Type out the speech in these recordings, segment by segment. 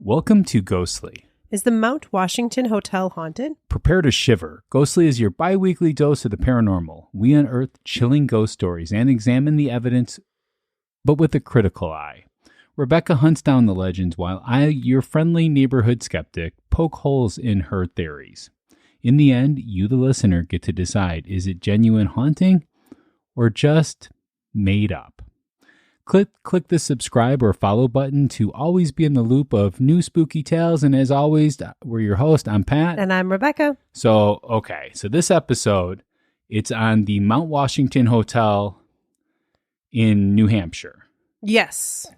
Welcome to Ghostly. Is the Mount Washington Hotel haunted? Prepare to shiver. Ghostly is your bi-weekly dose of the paranormal. We unearth chilling ghost stories and examine the evidence, but with a critical eye. Rebecca hunts down the legends while I, your friendly neighborhood skeptic, poke holes in her theories. In the end, you, the listener, get to decide, is it genuine haunting or just made up? Click the subscribe or follow button to always be in the loop of new spooky tales. And as always, we're your host. I'm Pat. And I'm Rebecca. So this episode, it's on the Mount Washington Hotel in New Hampshire. Yes.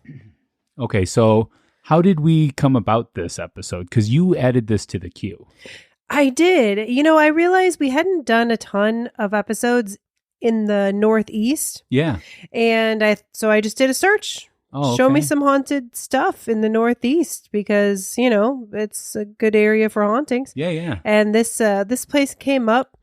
Okay, so how did we come about this episode? Because you added this to the queue. I did. You know, I realized we hadn't done a ton of episodes in the Northeast. Yeah. And I just did a search. Oh, okay. Show me some haunted stuff in the Northeast because, you know, it's a good area for hauntings. Yeah. And this place came up.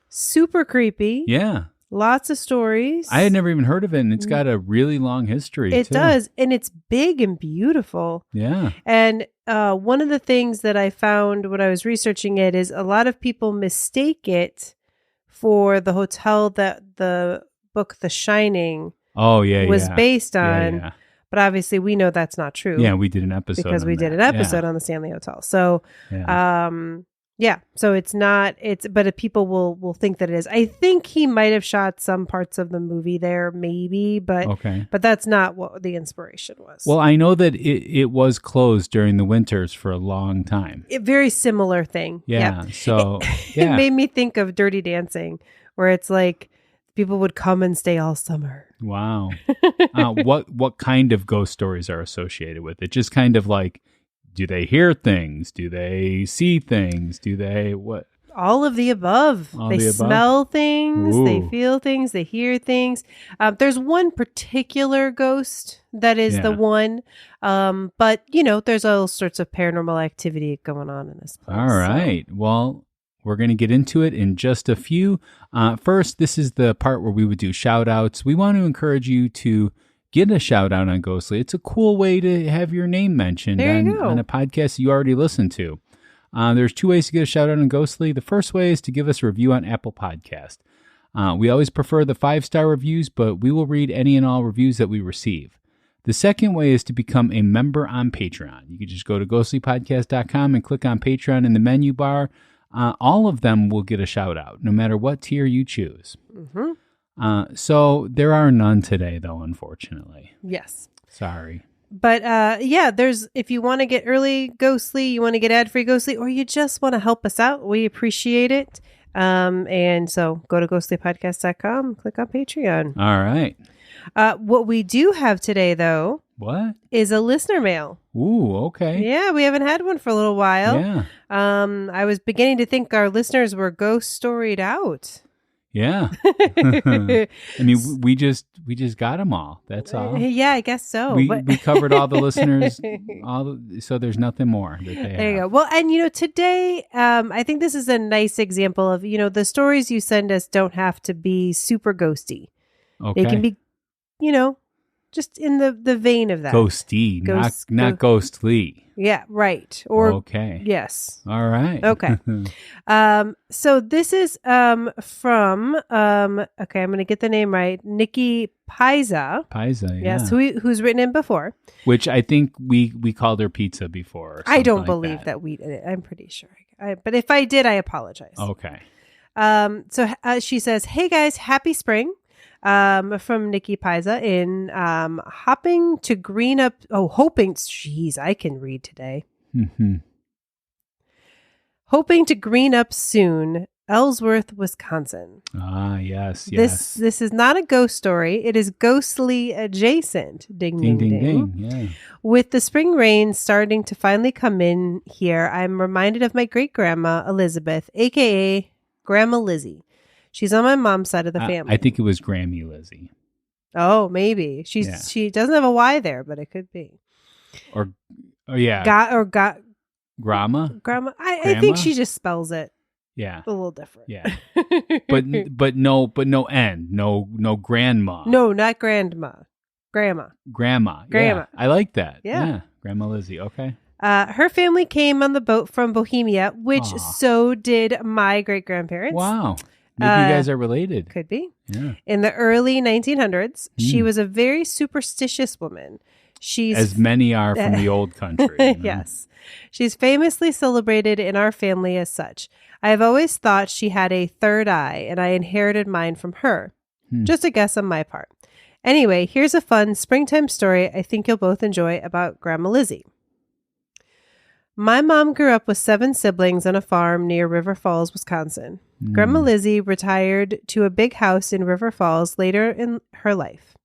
Super creepy. Yeah. Lots of stories. I had never even heard of it, and it's got a really long history, It too. does, and it's big and beautiful. Yeah. And one of the things that I found when I was researching it is a lot of people mistake it for the hotel that the book The Shining was based on. Yeah. But obviously we know that's not true. Yeah, we did an episode because on we did that. an episode on the Stanley Hotel. So so it's not, but people will think that it is. I think he might have shot some parts of the movie there, maybe, but that's not what the inspiration was. Well, I know that it was closed during the winters for a long time. Very similar thing. Yeah. Yep. So it made me think of Dirty Dancing, where it's like people would come and stay all summer. Wow. What kind of ghost stories are associated with it? Just kind of like, do they hear things? Do they see things? Do they what? All of the above. They smell things. Ooh. They feel things. They hear things. There's one particular ghost that is the one. But, you know, there's all sorts of paranormal activity going on in this place. All right. So. Well, we're going to get into it in just a few. First, this is the part where we would do shout outs. We want to encourage you to get a shout out on Ghostly. It's a cool way to have your name mentioned on a podcast you already listened to. There's two ways to get a shout out on Ghostly. The first way is to give us a review on Apple Podcast. We always prefer the 5-star reviews, but we will read any and all reviews that we receive. The second way is to become a member on Patreon. You can just go to ghostlypodcast.com and click on Patreon in the menu bar. All of them will get a shout out, no matter what tier you choose. Mm-hmm. So there are none today, though, unfortunately. Yes. Sorry. But there's, if you want to get early Ghostly, you want to get ad-free Ghostly, or you just want to help us out, we appreciate it. And so go to ghostlypodcast.com, click on Patreon. All right. What we do have today, though, is a listener mail. Ooh, okay. Yeah, we haven't had one for a little while. Yeah. I was beginning to think our listeners were ghost storied out. Yeah. I mean, we just got them all. That's all. Yeah, I guess so. We covered all the listeners, so there's nothing more that they have. There you go. Well, and, you know, today, I think this is a nice example of, you know, the stories you send us don't have to be super ghosty. Okay. They can be, you know, just in the vein of that. Ghosty, not ghostly. Yeah, right. Or okay. Yes. All right. Okay. So this is from I'm going to get the name right. Nikki Paiza. Paiza, yeah. Yes, who's written in before. Which I think we called her pizza before. Or I don't like believe that we did it. I'm pretty sure. But if I did, I apologize. Okay. So she says, "Hey guys, happy spring." From Nikki Paiza in hoping to green up. Oh, hoping. Jeez, I can read today. Mm-hmm. Hoping to green up soon. Ellsworth, Wisconsin. Ah, yes. This is not a ghost story. It is ghostly adjacent. Ding, ding, ding, ding. Yeah. With the spring rain starting to finally come in here, I'm reminded of my great grandma Elizabeth, aka Grandma Lizzie. She's on my mom's side of the family. I think it was Grammy Lizzie. Oh, maybe. She doesn't have a Y there, but it could be. Or yeah. Grandma? I think she just spells it. Yeah. A little different. Yeah. but no N. No grandma. No, not grandma. Grandma. Yeah. I like that. Yeah. Grandma Lizzie. Okay. Her family came on the boat from Bohemia, which so did my great-grandparents. Wow. Maybe you guys are related. Could be. Yeah. In the early 1900s, she was a very superstitious woman. As many are from the old country. You know? Yes. She's famously celebrated in our family as such. I have always thought she had a third eye, and I inherited mine from her. Just a guess on my part. Anyway, here's a fun springtime story I think you'll both enjoy about Grandma Lizzie. My mom grew up with 7 siblings on a farm near River Falls, Wisconsin. Grandma Lizzie retired to a big house in River Falls later in her life.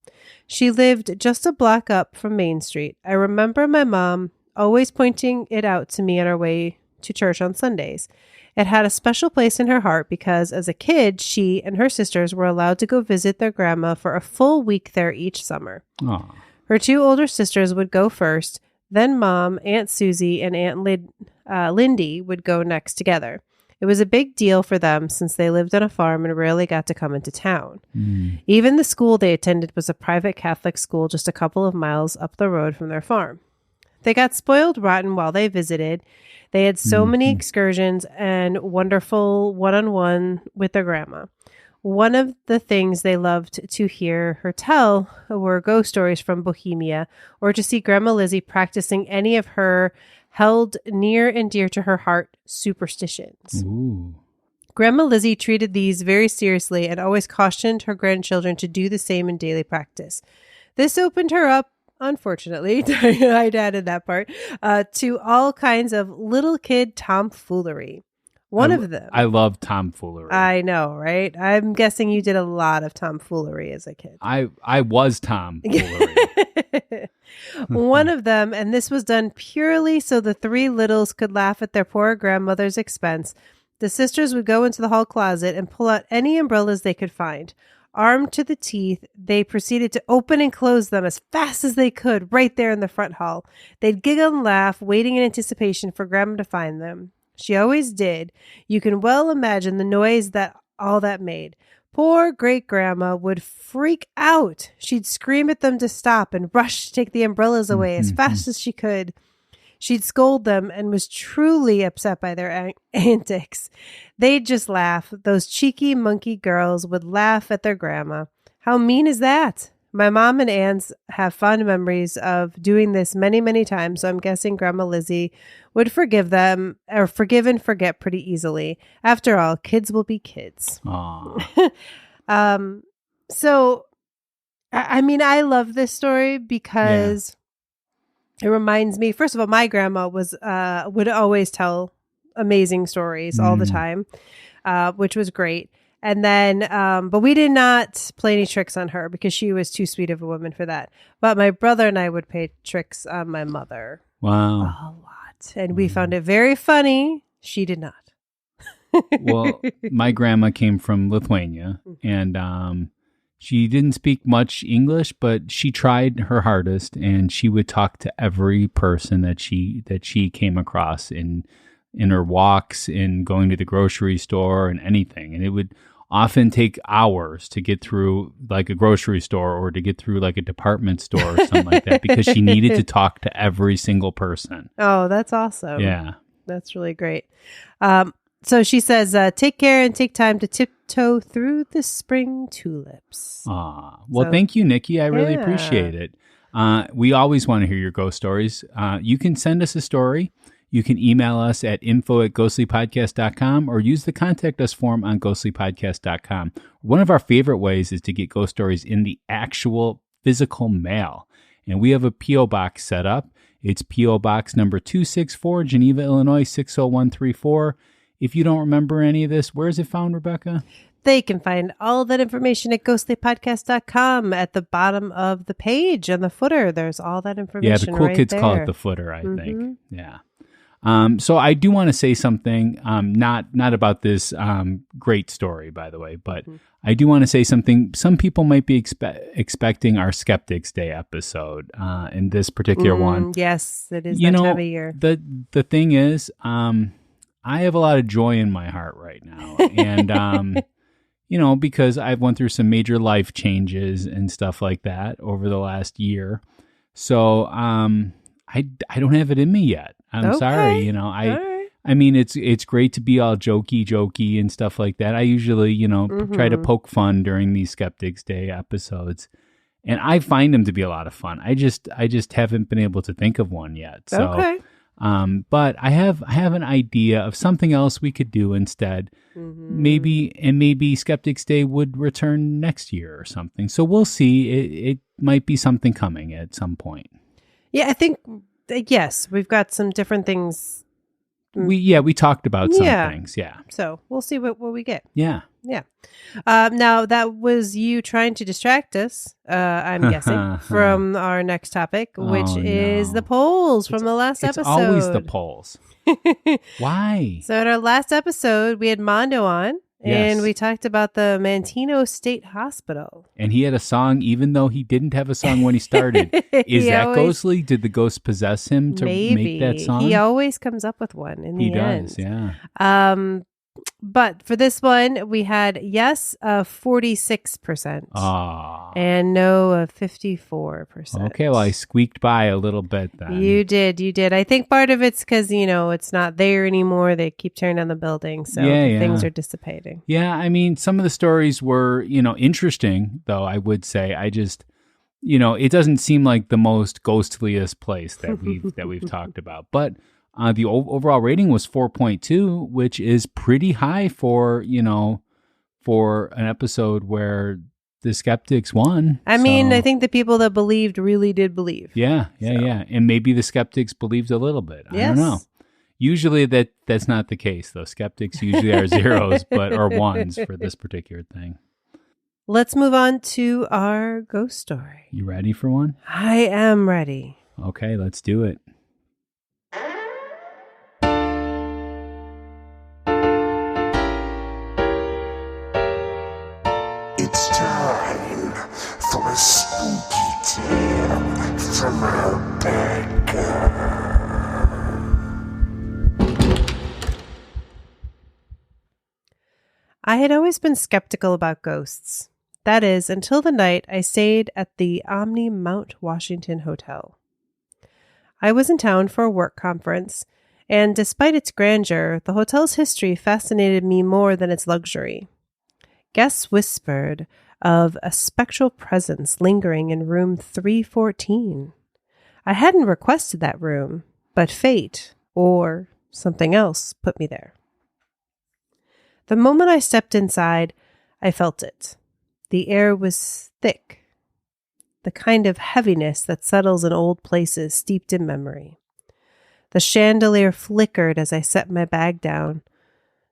She lived just a block up from Main Street. I remember my mom always pointing it out to me on our way to church on Sundays. It had a special place in her heart because as a kid, she and her sisters were allowed to go visit their grandma for a full week there each summer. Aww. Her 2 older sisters would go first, then Mom, Aunt Susie, and Aunt Lindy would go next together. It was a big deal for them since they lived on a farm and rarely got to come into town. Even the school they attended was a private Catholic school just a couple of miles up the road from their farm. They got spoiled rotten while they visited. They had so many excursions and wonderful one-on-one with their grandma. One of the things they loved to hear her tell were ghost stories from Bohemia or to see Grandma Lizzie practicing any of her held near and dear to her heart superstitions. Ooh. Grandma Lizzie treated these very seriously and always cautioned her grandchildren to do the same in daily practice. This opened her up, unfortunately, I added that part, to all kinds of little kid tomfoolery. One of them. I love tomfoolery. I know, right? I'm guessing you did a lot of tomfoolery as a kid. I was tomfoolery. One of them, and this was done purely so the 3 littles could laugh at their poor grandmother's expense. The sisters would go into the hall closet and pull out any umbrellas they could find. Armed to the teeth, they proceeded to open and close them as fast as they could right there in the front hall. They'd giggle and laugh, waiting in anticipation for Grandma to find them. She always did. You can well imagine the noise that all that made. Poor great-grandma would freak out. She'd scream at them to stop and rush to take the umbrellas away as fast as she could. She'd scold them and was truly upset by their antics. They'd just laugh. Those cheeky monkey girls would laugh at their grandma. How mean is that? My mom and aunts have fond memories of doing this many, many times, so I'm guessing Grandma Lizzie would forgive them or forgive and forget pretty easily. After all, kids will be kids. So, I mean, I love this story because it reminds me, first of all, my grandma would always tell amazing stories all the time, which was great. And then, but we did not play any tricks on her because she was too sweet of a woman for that. But my brother and I would play tricks on my mother. Wow. A lot. And we found it very funny. She did not. Well, my grandma came from Lithuania and she didn't speak much English, but she tried her hardest and she would talk to every person that she came across in her walks, in going to the grocery store and anything. And it would often take hours to get through like a grocery store or to get through like a department store or something like that because she needed to talk to every single person. Oh, that's awesome. Yeah. That's really great. So she says, take care and take time to tiptoe through the spring tulips. Well, thank you, Nikki. I really appreciate it. We always want to hear your ghost stories. You can send us a story. You can email us at info@ghostlypodcast.com or use the contact us form on ghostlypodcast.com. One of our favorite ways is to get ghost stories in the actual physical mail. And we have a P.O. box set up. It's P.O. Box number 264, Geneva, Illinois, 60134. If you don't remember any of this, where is it found, Rebecca? They can find all that information at ghostlypodcast.com. At the bottom of the page on the footer, there's all that information. Yeah, the cool right kids there. call it the footer, I think. Yeah. So I do want to say something, not about this great story, by the way, but I do want to say something. Some people might be expecting our Skeptics Day episode in this particular one. Yes, it is that time of year. The thing is, I have a lot of joy in my heart right now, and because I've went through some major life changes and stuff like that over the last year, so I don't have it in me yet. I'm sorry. You know, I mean, it's great to be all jokey and stuff like that. I usually, you know, try to poke fun during these Skeptics Day episodes, and I find them to be a lot of fun. I just haven't been able to think of one yet. So, but I have an idea of something else we could do instead. Maybe Skeptics Day would return next year or something. So we'll see. It might be something coming at some point. Yeah, I think yes, we've got some different things. We talked about some things. Yeah. So we'll see what we get. Yeah. Yeah. Now that was you trying to distract us, I'm guessing, from our next topic, which is the polls from the last episode. It's always the polls. Why? So in our last episode, we had Mondo on. And we talked about the Manteno State Hospital. And he had a song, even though he didn't have a song when he started. Is that ghostly? Did the ghost possess him to make that song? He always comes up with one in the end. He does, yeah. But for this one, we had yes of 46% and no of 54%. Okay, well, I squeaked by a little bit then. You did. I think part of it's because, you know, it's not there anymore. They keep tearing down the building, so things are dissipating. Yeah, I mean, some of the stories were, you know, interesting, though, I would say. I just, you know, it doesn't seem like the most ghostliest place that we've talked about. But the overall rating was 4.2, which is pretty high for, you know, for an episode where the skeptics won. I mean, I think the people that believed really did believe. Yeah. And maybe the skeptics believed a little bit. I don't know. Usually that's not the case, though. Skeptics usually are zeros or ones for this particular thing. Let's move on to our ghost story. You ready for one? I am ready. Okay, let's do it. It's time for a spooky tale from our bad girl. I had always been skeptical about ghosts. That is, until the night I stayed at the Omni Mount Washington Hotel. I was in town for a work conference, and despite its grandeur, the hotel's history fascinated me more than its luxury. Guests whispered of a spectral presence lingering in room 314. I hadn't requested that room, but fate, or something else, put me there. The moment I stepped inside, I felt it. The air was thick, the kind of heaviness that settles in old places steeped in memory. The chandelier flickered as I set my bag down.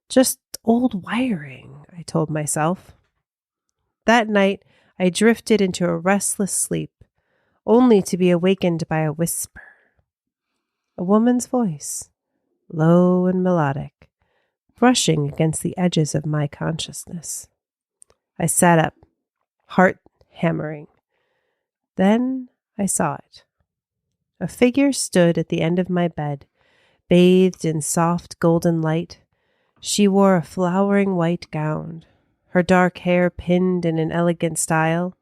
Just old wiring, I told myself. That night, I drifted into a restless sleep, only to be awakened by a whisper. A woman's voice, low and melodic, brushing against the edges of my consciousness. I sat up, heart hammering. Then I saw it. A figure stood at the end of my bed, bathed in soft golden light. She wore a flowering white gown, her dark hair pinned in an elegant style.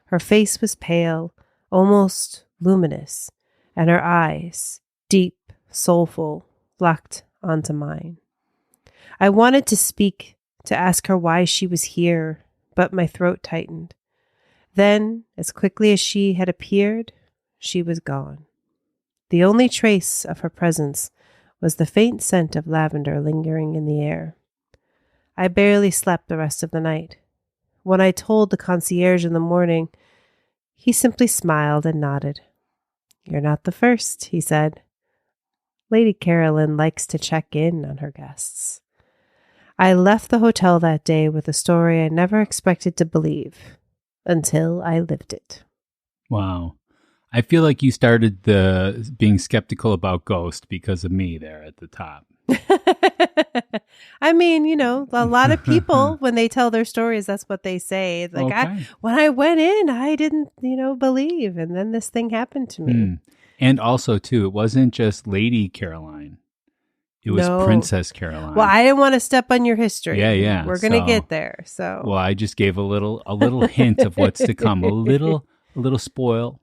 Her face was pale, almost luminous, and her eyes, deep, soulful, locked onto mine. I wanted to speak, to ask her why she was here, but my throat tightened. Then, as quickly as she had appeared, she was gone. The only trace of her presence was the faint scent of lavender lingering in the air. I barely slept the rest of the night. When I told the concierge in the morning, he simply smiled and nodded. "You're not the first," he said. "Lady Carolyn likes to check in on her guests." I left the hotel that day with a story I never expected to believe, until I lived it. Wow. I feel like you started being skeptical about ghosts because of me there at the top. I mean, you know, a lot of people, when they tell their stories, that's what they say. It's like, okay. When I went in, I didn't, believe. And then this thing happened to me. And also, too, it wasn't just Lady Caroline. It was Princess Carolyn. Well, I didn't want to step on your history. Yeah. We're going to get there. So, well, I just gave a little hint of what's to come. A little spoil.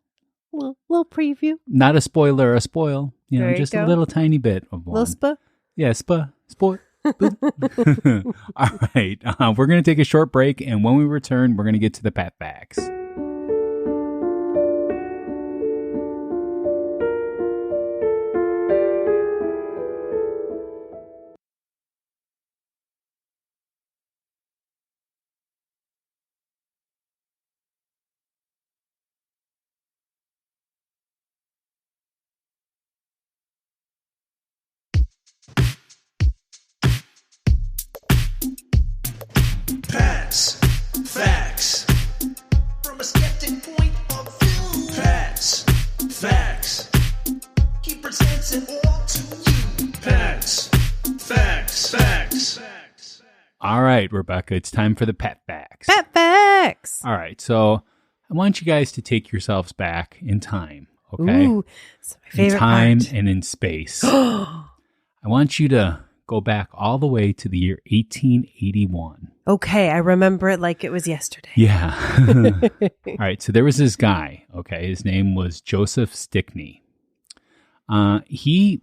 Little preview. Not a spoiler, a spoil. Just a little tiny bit of one. Little spa? Yeah, sport. All right. We're going to take a short break, and when we return, we're going to get to the pet facts. Pets, facts, from a skeptic point of view. Pets, facts, keep presenting all to you. Pets, facts. All right, Rebecca, it's time for the pet facts. Pet facts. All right, so I want you guys to take yourselves back in time, okay? Ooh, it's my favorite in time part. and in space. I want you to go back all the way to the year 1881. Okay, I remember it like it was yesterday. Yeah. All right, so there was this guy, okay? His name was Joseph Stickney. He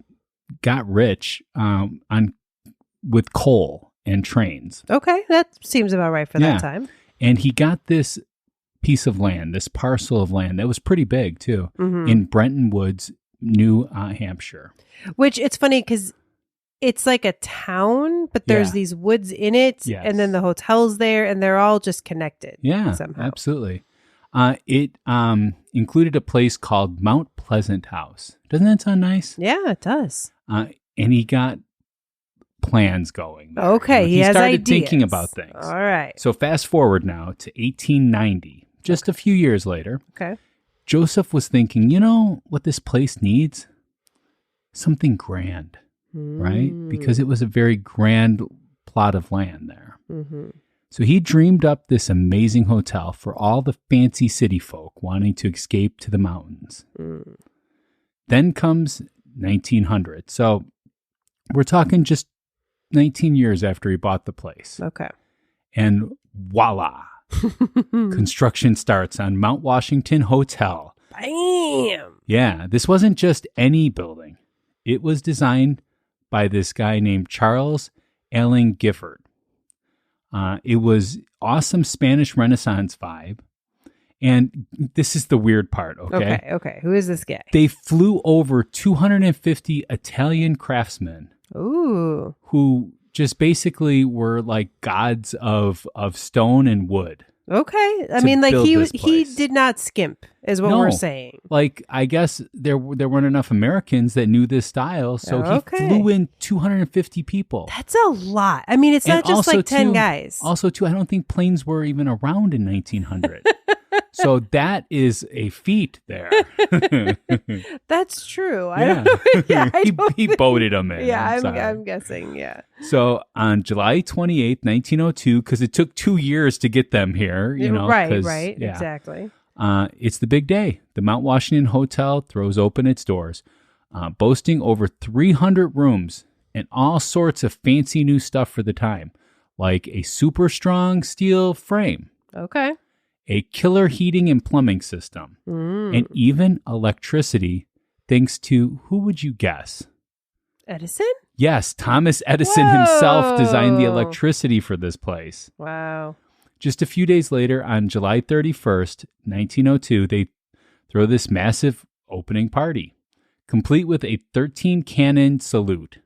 got rich with coal and trains. Okay, that seems about right for that time. And he got this piece of land, this parcel of land that was pretty big too, in Brenton Woods, New Hampshire. Which it's funny because it's like a town, but there's these woods in it, and then the hotel's there, and they're all just connected. Yeah, somehow. Absolutely. It included a place called Mount Pleasant House. Doesn't that sound nice? Yeah, it does. And he got plans going there. Okay, he has started ideas. thinking about things. All right. So fast forward now to 1890, just a few years later. Okay. Joseph was thinking, you know what this place needs? Something grand, right? Because it was a very grand plot of land there. So he dreamed up this amazing hotel for all the fancy city folk wanting to escape to the mountains. Then comes 1900. So we're talking just 19 years after he bought the place. Okay. And voila, construction starts on Mount Washington Hotel. Bam! Yeah, this wasn't just any building. It was designed by this guy named Charles Allen Gifford. It was awesome Spanish Renaissance vibe. And this is the weird part, okay? Okay. Who is this guy? They flew over 250 Italian craftsmen. Ooh. Who just basically were like gods of stone and wood. Okay. I mean, like he did not skimp is what we're saying. Like, I guess there weren't enough Americans that knew this style, so he flew in 250 people. That's a lot. I mean, it's not just like 10 guys. Also, too, I don't think planes were even around in 1900. So that is a feat there. That's true. He boated them in. Yeah, I'm guessing, yeah. So on July 28th, 1902, because it took 2 years to get them here, you know. Right, exactly. It's the big day. The Mount Washington Hotel throws open its doors, boasting over 300 rooms and all sorts of fancy new stuff for the time, like a super strong steel frame. Okay. A killer heating and plumbing system, and even electricity, thanks to, who would you guess? Edison? Yes, Thomas Edison himself designed the electricity for this place. Wow. Just a few days later, on July 31st, 1902, they throw this massive opening party, complete with a 13-cannon salute.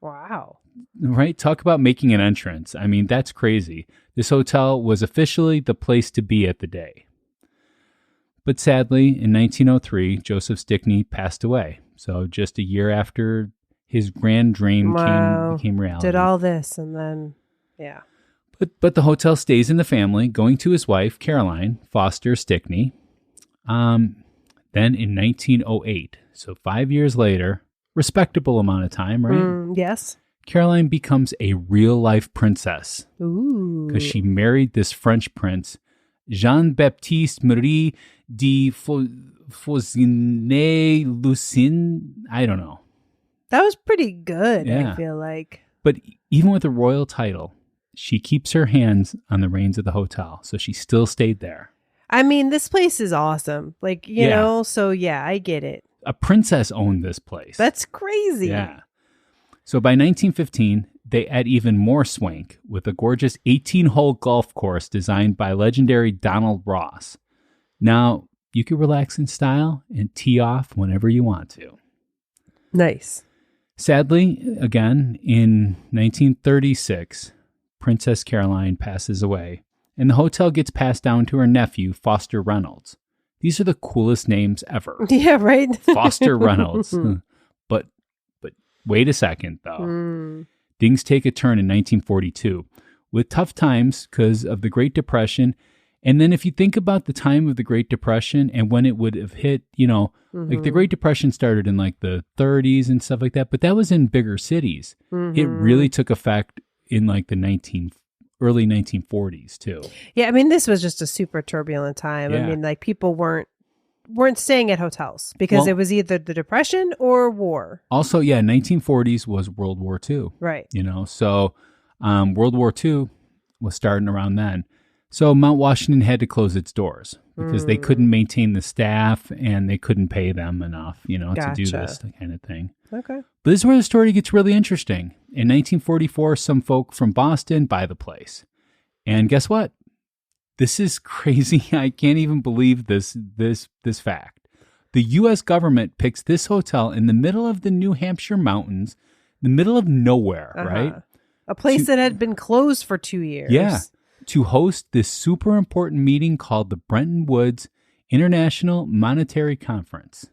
Wow. Right? Talk about making an entrance. I mean, that's crazy. This hotel was officially the place to be at the day. But sadly, in 1903, Joseph Stickney passed away. So just a year after his grand dream became reality. Did all this and then, yeah. But the hotel stays in the family, going to his wife, Caroline Foster Stickney. Then in 1908, so 5 years later, respectable amount of time, right? Yes. Caroline becomes a real-life princess. Ooh. Because she married this French prince, Jean-Baptiste Marie de Fausigny-Lucin. I don't know. That was pretty good, I feel like. But even with a royal title, she keeps her hands on the reins of the hotel, so she still stayed there. I mean, this place is awesome. Like, you know, so yeah, I get it. A princess owned this place. That's crazy. Yeah. So by 1915, they add even more swank with a gorgeous 18-hole golf course designed by legendary Donald Ross. Now, you can relax in style and tee off whenever you want to. Nice. Sadly, again, in 1936, Princess Carolyn passes away, and the hotel gets passed down to her nephew, Foster Reynolds. These are the coolest names ever. Yeah, right? Foster Reynolds. But wait a second, though. Things take a turn in 1942 with tough times because of the Great Depression. And then if you think about the time of the Great Depression and when it would have hit, like the Great Depression started in like the 30s and stuff like that, but that was in bigger cities. It really took effect in like the early 1940s too. Yeah, I mean, this was just a super turbulent time. Yeah. I mean, like people weren't staying at hotels because it was either the Depression or war. Also, 1940s was World War II. Right. So World War II was starting around then. So Mount Washington had to close its doors because they couldn't maintain the staff and they couldn't pay them enough, to do this kind of thing. Okay. But this is where the story gets really interesting. In 1944, some folk from Boston buy the place. And guess what? This is crazy. I can't even believe this fact. The U.S. government picks this hotel in the middle of the New Hampshire mountains, the middle of nowhere, right? A place that had been closed for 2 years. Yeah. To host this super important meeting called the Bretton Woods International Monetary Conference.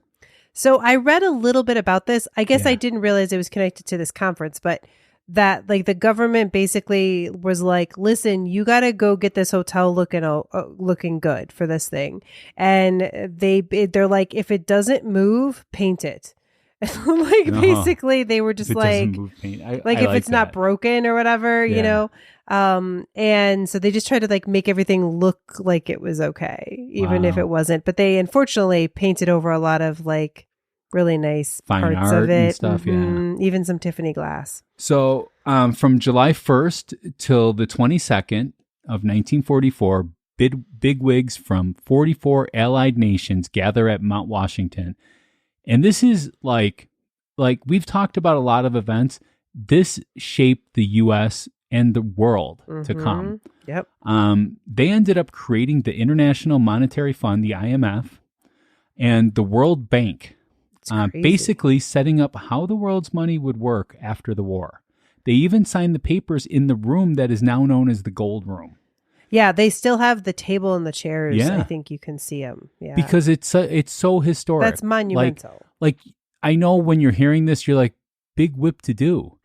So I read a little bit about this. I guess I didn't realize it was connected to this conference, but that like the government basically was like, listen, you got to go get this hotel looking good for this thing. And they're like, if it doesn't move, paint it. Basically they were just like, if it's not broken or whatever, and so they just tried to like make everything look like it was okay, even if it wasn't. But they unfortunately painted over a lot of like really nice fine parts art of it, and stuff, even some Tiffany glass. So from July 1st till the 22nd of 1944, big wigs from 44 allied nations gather at Mount Washington. And this is like we've talked about a lot of events. This shaped the U.S. and the world to come. Yep. They ended up creating the International Monetary Fund, the IMF, and the World Bank, basically setting up how the world's money would work after the war. They even signed the papers in the room that is now known as the Gold Room. Yeah, they still have the table and the chairs. Yeah. I think you can see them. Yeah, because it's so historic. That's monumental. Like I know when you're hearing this, you're like, big whip to do.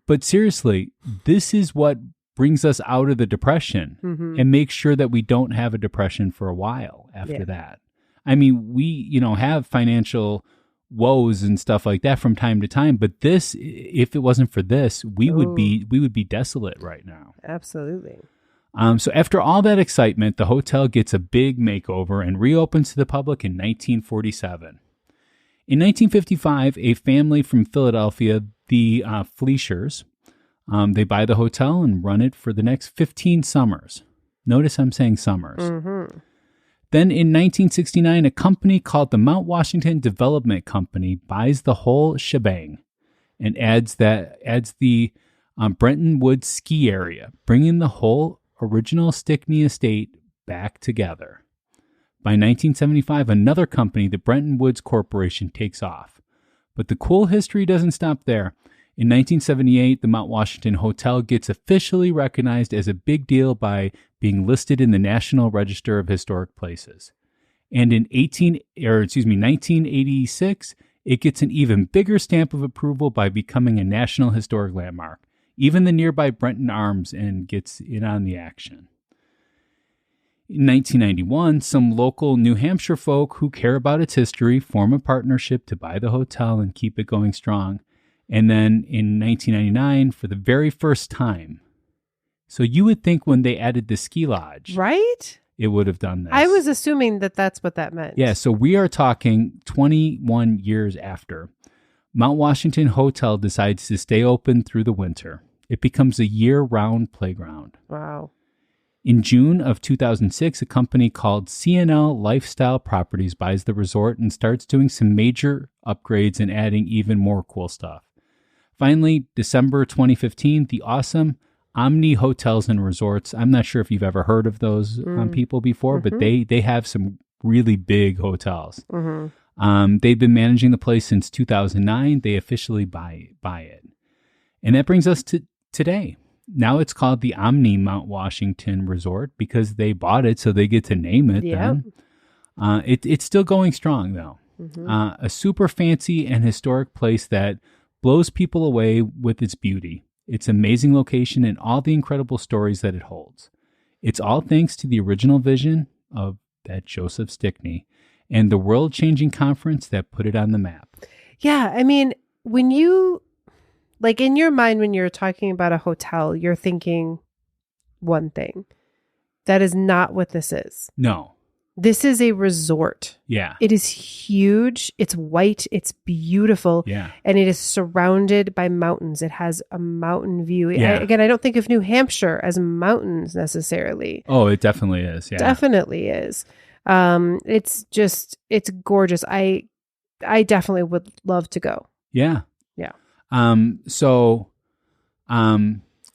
But seriously, this is what brings us out of the depression and makes sure that we don't have a depression for a while after that. I mean, we have financial woes and stuff like that from time to time, but this, if it wasn't for this, we would be desolate right now. Absolutely. So after all that excitement, the hotel gets a big makeover and reopens to the public in 1947. In 1955, a family from Philadelphia, the Fleischers, they buy the hotel and run it for the next 15 summers. Notice I'm saying summers. Then in 1969, a company called the Mount Washington Development Company buys the whole shebang and adds the Bretton Woods ski area, bringing the whole original Stickney estate back together. By 1975, another company, the Bretton Woods Corporation, takes off. But the cool history doesn't stop there. In 1978, the Mount Washington Hotel gets officially recognized as a big deal by being listed in the National Register of Historic Places. And in 1986, it gets an even bigger stamp of approval by becoming a National Historic Landmark. Even the nearby Brenton Arms and gets in on the action. In 1991, some local New Hampshire folk who care about its history form a partnership to buy the hotel and keep it going strong. And then in 1999, for the very first time, so you would think when they added the ski lodge, right? It would have done this. I was assuming that that's what that meant. Yeah, so we are talking 21 years after. Mount Washington Hotel decides to stay open through the winter. It becomes a year-round playground. Wow. In June of 2006, a company called CNL Lifestyle Properties buys the resort and starts doing some major upgrades and adding even more cool stuff. Finally, December 2015, the awesome Omni Hotels and Resorts. I'm not sure if you've ever heard of those people before, but they have some really big hotels. They've been managing the place since 2009. They officially buy it. And that brings us to today. Now it's called the Omni Mount Washington Resort because they bought it, so they get to name it then. It's still going strong, though. A super fancy and historic place that blows people away with its beauty, its amazing location, and all the incredible stories that it holds. It's all thanks to the original vision of that Joseph Stickney and the world-changing conference that put it on the map. Yeah, I mean, when you... Like in your mind, when you're talking about a hotel, you're thinking one thing. That is not what this is. No. This is a resort. Yeah. It is huge. It's white. It's beautiful. Yeah. And it is surrounded by mountains. It has a mountain view. Yeah. I don't think of New Hampshire as mountains necessarily. Oh, it definitely is. Yeah. Definitely is. It's gorgeous. I definitely would love to go. Yeah. Yeah.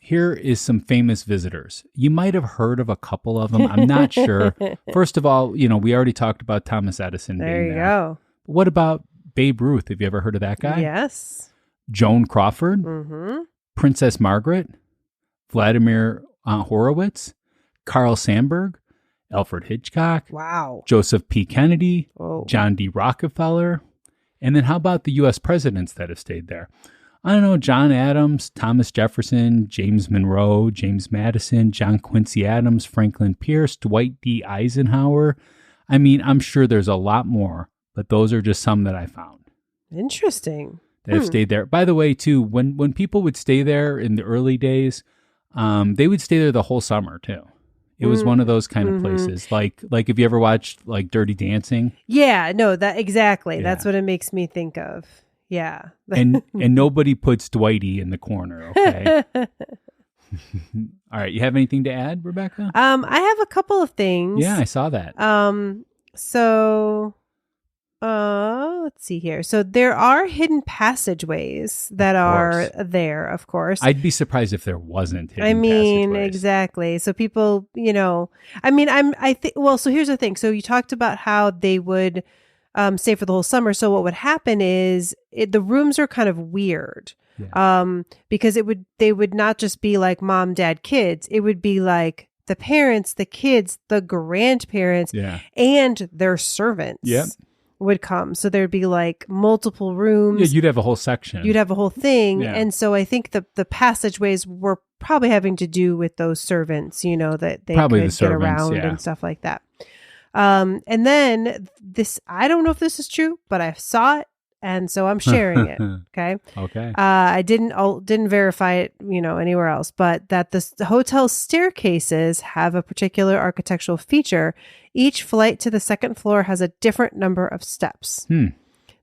Here is some famous visitors. You might have heard of a couple of them. I'm not sure. First of all, we already talked about Thomas Edison. There you go. What about Babe Ruth? Have you ever heard of that guy? Yes. Joan Crawford, Princess Margaret, Vladimir Horowitz, Carl Sandburg, Alfred Hitchcock. Wow. Joseph P. Kennedy, Oh. John D. Rockefeller. And then how about the U.S. presidents that have stayed there? I don't know, John Adams, Thomas Jefferson, James Monroe, James Madison, John Quincy Adams, Franklin Pierce, Dwight D. Eisenhower. I mean, I'm sure there's a lot more, but those are just some that I found. Interesting. That have stayed there. By the way, too, when people would stay there in the early days, they would stay there the whole summer, too. It was one of those kind of places. Like if you ever watched like Dirty Dancing. Yeah, no, that exactly. Yeah. That's what it makes me think of. Yeah. And nobody puts Dwighty in the corner, okay? All right, you have anything to add, Rebecca? I have a couple of things. Yeah, I saw that. Let's see here. So there are hidden passages that are there, of course. I'd be surprised if there wasn't hidden passageways. Exactly. So people, so here's the thing. So you talked about how they would stay for the whole summer. So what would happen is the rooms are kind of weird. Yeah. Because they would not just be like mom, dad, kids. It would be like the parents, the kids, the grandparents, and their servants. Yep. Would come. So there'd be like multiple rooms. Yeah, you'd have a whole section. You'd have a whole thing. Yeah. And so I think the passageways were probably having to do with those servants, that they probably could get around and stuff like that. And then this, I don't know if this is true, but I saw it. And so I'm sharing it. Okay. Okay. I didn't verify it, anywhere else, but that the hotel staircases have a particular architectural feature. Each flight to the second floor has a different number of steps.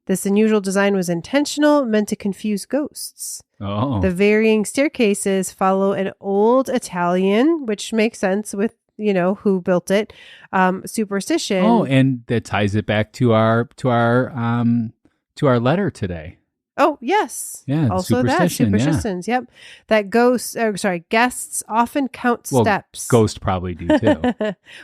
This unusual design was intentional, meant to confuse ghosts. Oh. The varying staircases follow an old Italian, which makes sense with who built it, superstition. Oh, and that ties it back to our letter today. Oh, yes. Yeah. Also that superstitions. Yeah. Yep. That guests often count steps. Ghosts probably do too.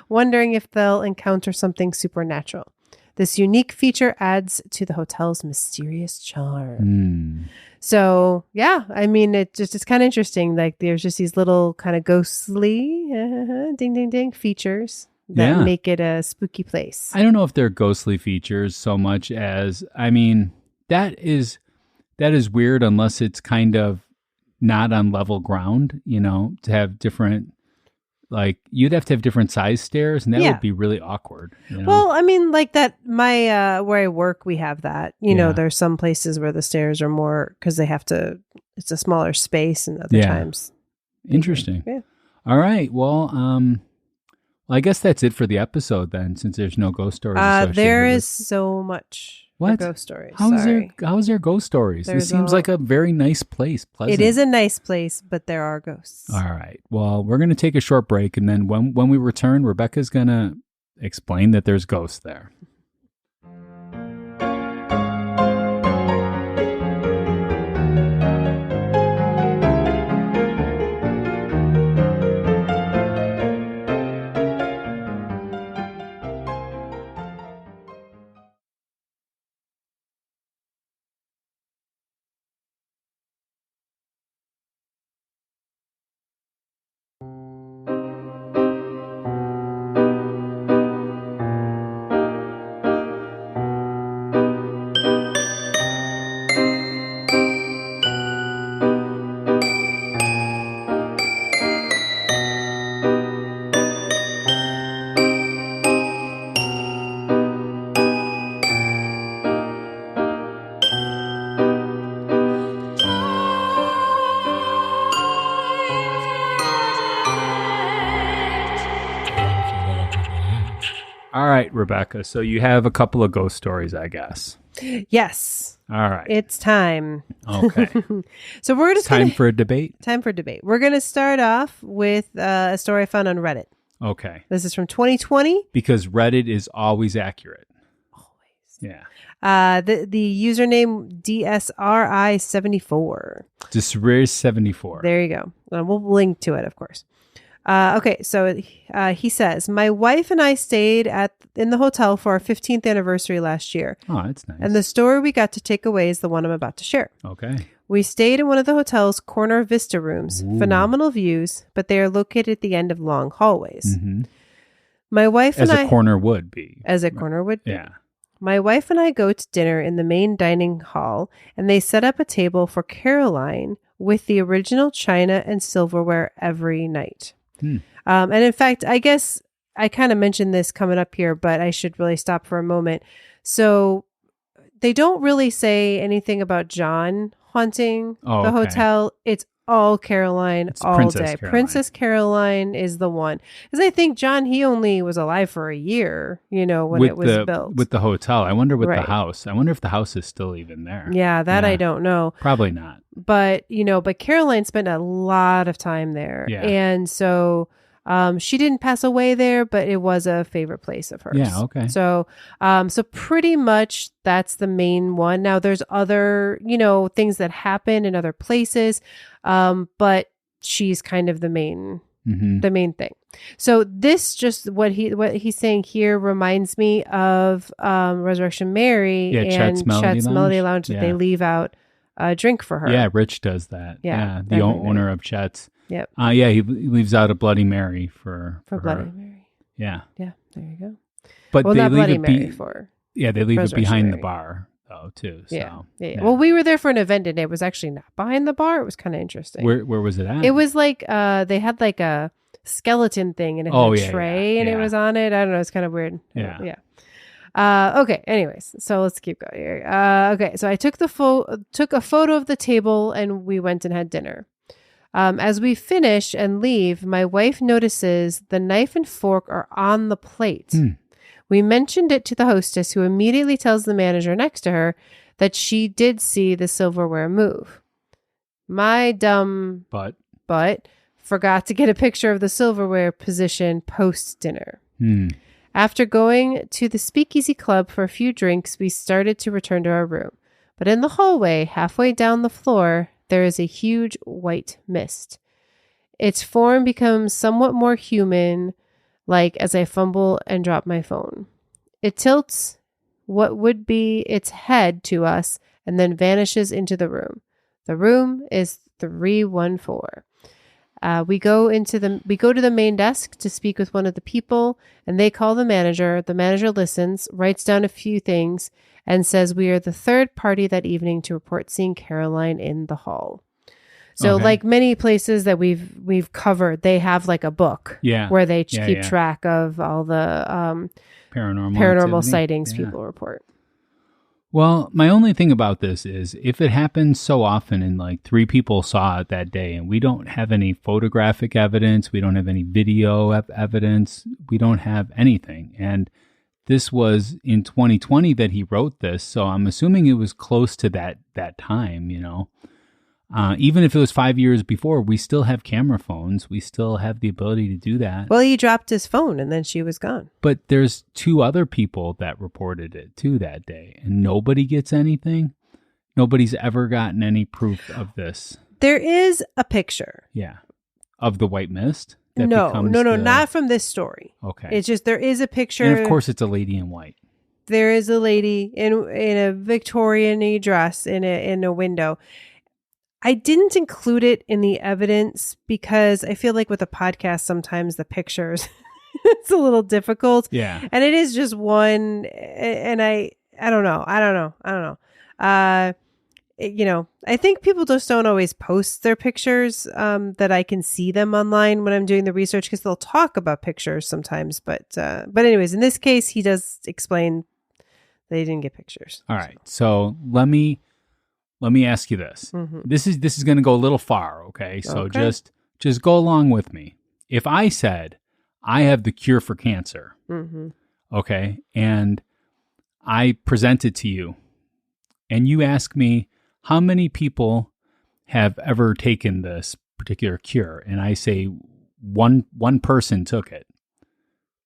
Wondering if they'll encounter something supernatural. This unique feature adds to the hotel's mysterious charm. So, yeah, I mean, it's kind of interesting. Like there's just these little kind of ghostly ding, ding, ding features that make it a spooky place. I don't know if they're ghostly features so much as, I mean, that is weird unless it's kind of not on level ground, to have different, like you'd have to have different size stairs and that would be really awkward. Well, I mean, like that, where I work, we have that, there's some places where the stairs are more because it's a smaller space and other times. Interesting. Yeah. All right. Well, I guess that's it for the episode then, since there's no ghost stories. There is so much. What? Ghost stories. How's there ghost stories? This seems like a very nice place. Pleasant. It is a nice place, but there are ghosts. All right. Well, we're going to take a short break, and then when we return, Rebecca's going to explain that there's ghosts there. All right, Rebecca. So you have a couple of ghost stories, I guess. Yes. All right. It's time. Okay. So we're just time for a debate. Time for a debate. We're going to start off with a story I found on Reddit. Okay. This is from 2020. Because Reddit is always accurate. Always. Yeah. The username DSRI74. DSRI74. There you go. We'll link to it, of course. Okay, so he says, my wife and I stayed in the hotel for our 15th anniversary last year. Oh, that's nice. And the story we got to take away is the one I'm about to share. Okay. We stayed in one of the hotel's corner vista rooms. Ooh. Phenomenal views, but they are located at the end of long hallways. Mm-hmm. My wife and I... As a corner would be. As a corner would be. Yeah. My wife and I go to dinner in the main dining hall, and they set up a table for Caroline with the original china and silverware every night. And in fact, I guess I kind of mentioned this coming up here, but I should really stop for a moment. So they don't really say anything about John haunting the hotel. It's all Caroline all Princess day. Caroline. Princess Caroline is the one. Because I think John, he only was alive for a year, when it was built. With the hotel. I wonder with the house. I wonder if the house is still even there. Yeah, that I don't know. Probably not. But, but Caroline spent a lot of time there. Yeah. And so she didn't pass away there, but it was a favorite place of hers. Yeah, okay. So so pretty much that's the main one. Now there's other, things that happen in other places, but she's kind of the main thing. So this just what he's saying here reminds me of Resurrection Mary and Chet's Melody Lounge that they leave out a drink for her. Yeah, Rich does that. Yeah, the owner of Chet's. Yep. Yeah, he leaves out a Bloody Mary for Bloody her. Mary. Yeah. Yeah, there you go. But well, they not leave Bloody it Mary for. Yeah, they leave it behind Mary. the bar though too. So, yeah. Well, we were there for an event and it was actually not behind the bar. It was kind of interesting. Where was it at? It was like they had like a skeleton thing and it had a tray and it was on it. I don't know. It's kind of weird. Yeah. Okay. Anyways, so let's keep going here. Okay. So I took a photo of the table and we went and had dinner. As we finish and leave, my wife notices the knife and fork are on the plate. We mentioned it to the hostess, who immediately tells the manager next to her that she did see the silverware move. My dumb butt forgot to get a picture of the silverware position post-dinner. After going to the Speakeasy Club for a few drinks, we started to return to our room. But in the hallway, halfway down the floor, there is a huge white mist. Its form becomes somewhat more human-like as I fumble and drop my phone. It tilts what would be its head to us and then vanishes into the room. The room is 314. We go to the main desk to speak with one of the people, and they call the manager. The manager listens, writes down a few things, and says we are the third party that evening to report seeing Caroline in the hall. So like many places that we've covered, they have like a book where they keep track of all the paranormal sightings people report. Well, my only thing about this is if it happens so often and like 3 people saw it that day and we don't have any photographic evidence, we don't have any video evidence, we don't have anything. And this was in 2020 that he wrote this, so I'm assuming it was close to that time, you know. Even if it was 5 years before, we still have camera phones. We still have the ability to do that. Well, he dropped his phone and then she was gone. But there's 2 other people that reported it too that day, and nobody gets anything. Nobody's ever gotten any proof of this. There is a picture. Yeah. Of the white mist? No, not from this story. Okay. It's just there is a picture. And of course it's a lady in white. There is a lady in a Victorian dress in a window. I didn't include it in the evidence because I feel like with a podcast, sometimes the pictures, it's a little difficult. Yeah. And it is just one. And I don't know. You know, I think people just don't always post their pictures that I can see them online when I'm doing the research because they'll talk about pictures sometimes. But anyways, in this case, he does explain they didn't get pictures. All right. So let me ask you this. Mm-hmm. This is going to go a little far, okay? So just go along with me. If I said I have the cure for cancer, mm-hmm. okay, and I present it to you, and you ask me how many people have ever taken this particular cure, and I say one person took it,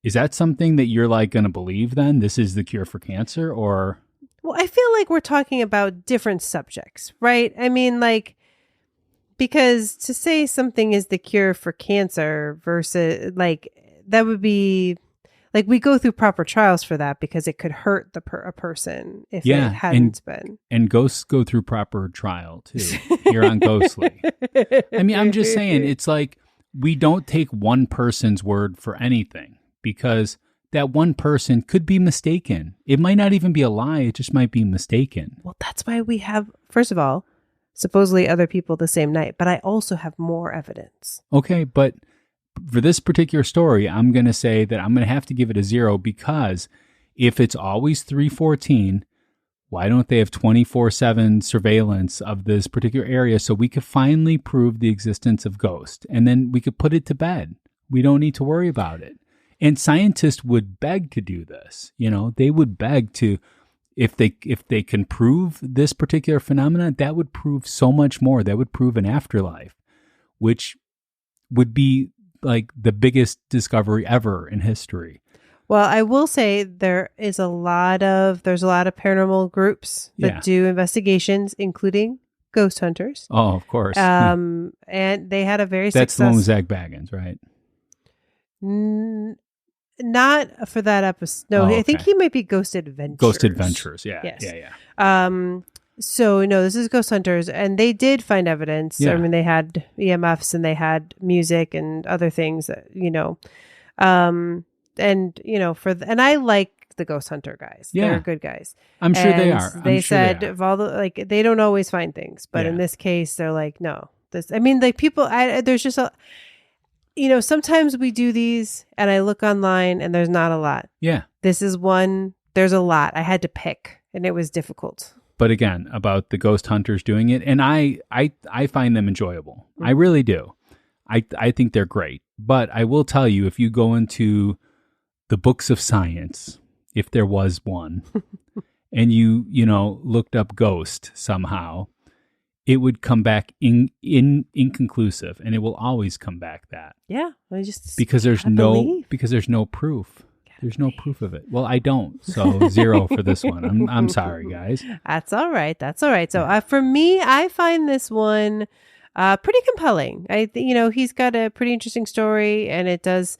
is that something that you're like going to believe then? This is the cure for cancer, or... Well, I feel like we're talking about different subjects, right? I mean, like, because to say something is the cure for cancer versus, like, that would be, like, we go through proper trials for that because it could hurt a person if it hadn't been. And ghosts go through proper trial, too, here on Ghostly. I mean, I'm just saying, it's like, we don't take one person's word for anything because... that one person could be mistaken. It might not even be a lie. It just might be mistaken. Well, that's why we have, first of all, supposedly other people the same night, but I also have more evidence. Okay, but for this particular story, I'm going to say that I'm going to have to give it a 0 because if it's always 3:14, why don't they have 24/7 surveillance of this particular area so we could finally prove the existence of ghosts and then we could put it to bed. We don't need to worry about it. And scientists would beg to do this. You know, they would beg to, if they can prove this particular phenomenon, that would prove so much more. That would prove an afterlife, which would be like the biggest discovery ever in history. Well, I will say there's a lot of paranormal groups that do investigations, including ghost hunters. Oh, of course. And they had a very That's the one with Zach Baggins, right? Not for that episode. No, I think he might be Ghost Adventures. Ghost Adventures, yeah. Yes. Yeah. So, no, this is Ghost Hunters, and they did find evidence. Yeah. I mean, they had EMFs and they had music and other things that, you know, and, you know, and I like the Ghost Hunter guys. Yeah. They're good guys. I'm sure they are. They said of all the, like, they don't always find things, but in this case, they're like, no, I mean, like people, there's just a, you know, sometimes we do these and I look online and there's not a lot. Yeah. This is one, there's a lot. I had to pick and it was difficult. But again, about the ghost hunters doing it, and I find them enjoyable. Mm-hmm. I really do. I think they're great. But I will tell you, if you go into the books of science, if there was one, and you know, looked up ghost somehow, it would come back inconclusive, and it will always come back that. Yeah, because there's no proof. There's no proof of it. Well, I don't, so 0 for this one. I'm sorry, guys. That's all right. So for me, I find this one pretty compelling. You know, he's got a pretty interesting story, and it does,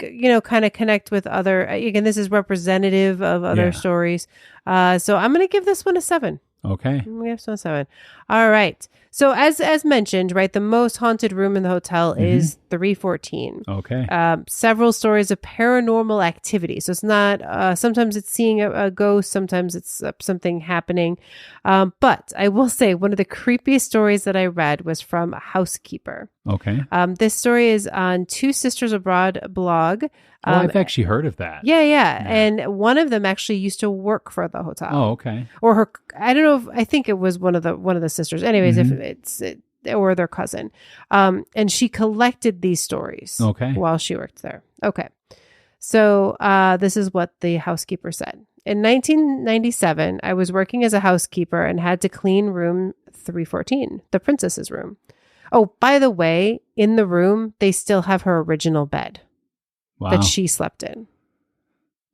you know, kind of connect with other. Again, this is representative of other stories. So I'm going to give this one a 7. Okay. We have 7. All right. So as mentioned, right, the most haunted room in the hotel is 314. Okay. Several stories of paranormal activity. So it's not, sometimes it's seeing a ghost, sometimes it's something happening. But I will say one of the creepiest stories that I read was from a housekeeper. Okay. This story is on Two Sisters Abroad blog. I've actually heard of that. Yeah. And one of them actually used to work for the hotel. Oh, okay. Or her, I don't know I think it was one of the sisters. Anyways, or their cousin. And she collected these stories while she worked there. Okay. So this is what the housekeeper said. In 1997, I was working as a housekeeper and had to clean room 314, the princess's room. Oh, by the way, in the room, they still have her original bed that she slept in.